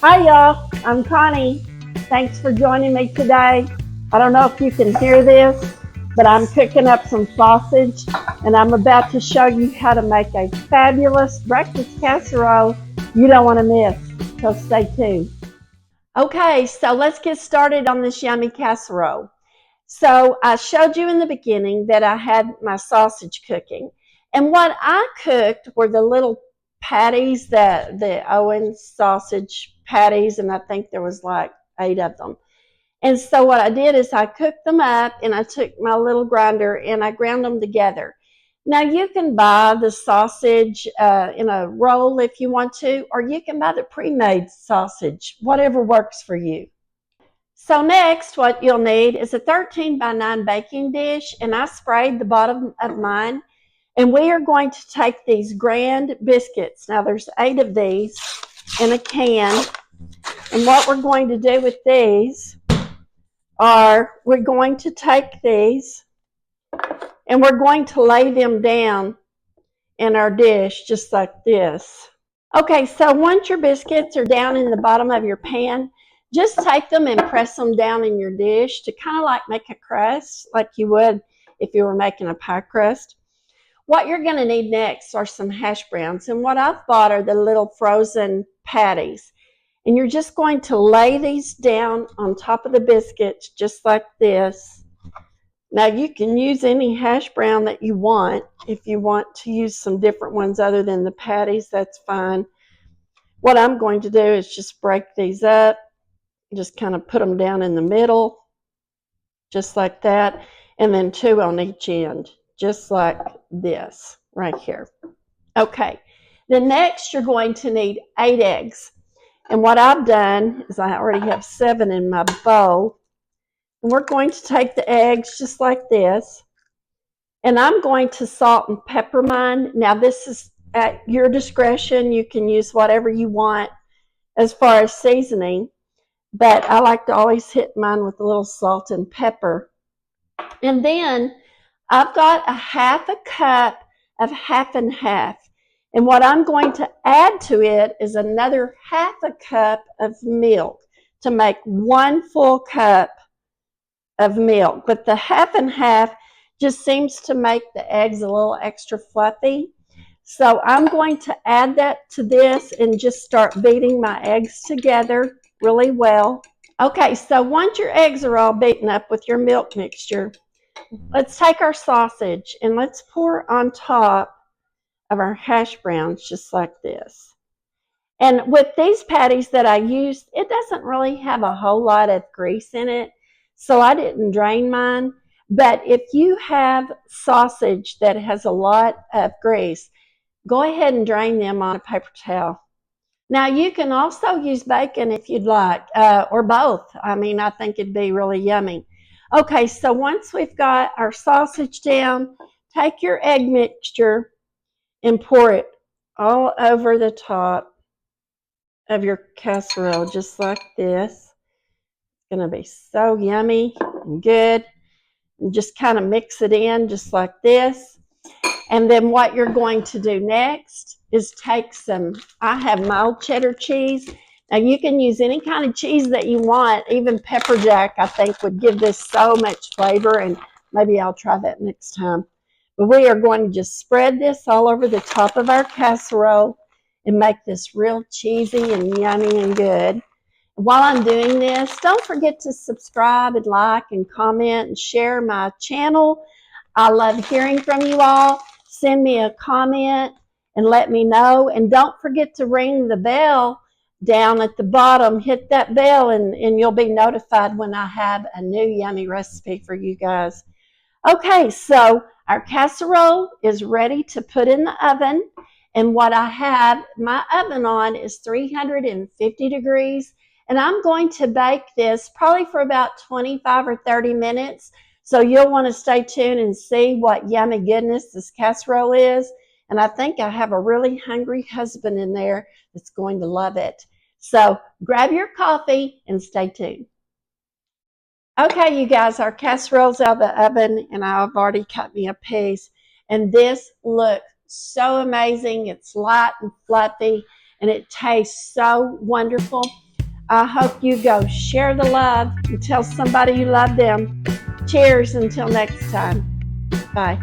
Hi, y'all. I'm Connie. Thanks for joining me today. I don't know if you can hear this, but I'm cooking up some sausage and I'm about to show you how to make a fabulous breakfast casserole you don't want to miss. So stay tuned. Okay, so let's get started on this yummy casserole. So I showed you in the beginning that I had my sausage cooking. And what I cooked were the little patties, the Owen sausage patties, and I think there was like 8 of them. And so what I did is I cooked them up and I took my little grinder and I ground them together. Now you can buy the sausage in a roll if you want to, or you can buy the pre-made sausage, whatever works for you. So next, what you'll need is a 13 by 9 baking dish, and I sprayed the bottom of mine. And we are going to take these grand biscuits. Now there's 8 of these in a can. And what we're going to do with these are we're going to take these and we're going to lay them down in our dish just like this. Okay, so once your biscuits are down in the bottom of your pan, just take them and press them down in your dish to kind of like make a crust, like you would if you were making a pie crust. What you're going to need next are some hash browns, and what I've bought are the little frozen patties. And you're just going to lay these down on top of the biscuits just like this. Now you can use any hash brown that you want. If you want to use some different ones other than the patties, that's fine. What I'm going to do is just break these up, just kind of put them down in the middle, just like that, and then 2 on each end, just like this right here. Okay, then next you're going to need 8 eggs. And what I've done is I already have 7 in my bowl. And we're going to take the eggs just like this. And I'm going to salt and pepper mine. Now this is at your discretion. You can use whatever you want as far as seasoning. But I like to always hit mine with a little salt and pepper. And then I've got a half a cup of half and half. And what I'm going to add to it is another half a cup of milk to make 1 full cup of milk. But the half and half just seems to make the eggs a little extra fluffy. So I'm going to add that to this and just start beating my eggs together really well. Okay, so once your eggs are all beaten up with your milk mixture, let's take our sausage and let's pour on top of our hash browns just like this. And with these patties that I used, it doesn't really have a whole lot of grease in it, so I didn't drain mine. But if you have sausage that has a lot of grease, go ahead and drain them on a paper towel. Now you can also use bacon if you'd like, or both. I mean, I think it'd be really yummy. Okay, so once we've got our sausage down, take your egg mixture and pour it all over the top of your casserole just like this. It's going to be so yummy and good. And just kind of mix it in just like this. And then what you're going to do next is take some, I have mild cheddar cheese. Now you can use any kind of cheese that you want. Even pepper jack I think would give this so much flavor, and maybe I'll try that next time. But we are going to just spread this all over the top of our casserole and make this real cheesy and yummy and good. While I'm doing this, don't forget to subscribe and like and comment and share my channel. I love hearing from you all. Send me a comment and let me know. And don't forget to ring the bell down at the bottom. Hit that bell and you'll be notified when I have a new yummy recipe for you guys. Okay, so our casserole is ready to put in the oven. And what I have my oven on is 350 degrees. And I'm going to bake this probably for about 25 or 30 minutes. So you'll want to stay tuned and see what yummy goodness this casserole is. And I think I have a really hungry husband in there that's going to love it. So grab your coffee and stay tuned. Okay, you guys, our casserole's out of the oven and I've already cut me a piece. And this looks so amazing. It's light and fluffy. and it tastes so wonderful. I hope you go share the love and tell somebody you love them. Cheers until next time. Bye.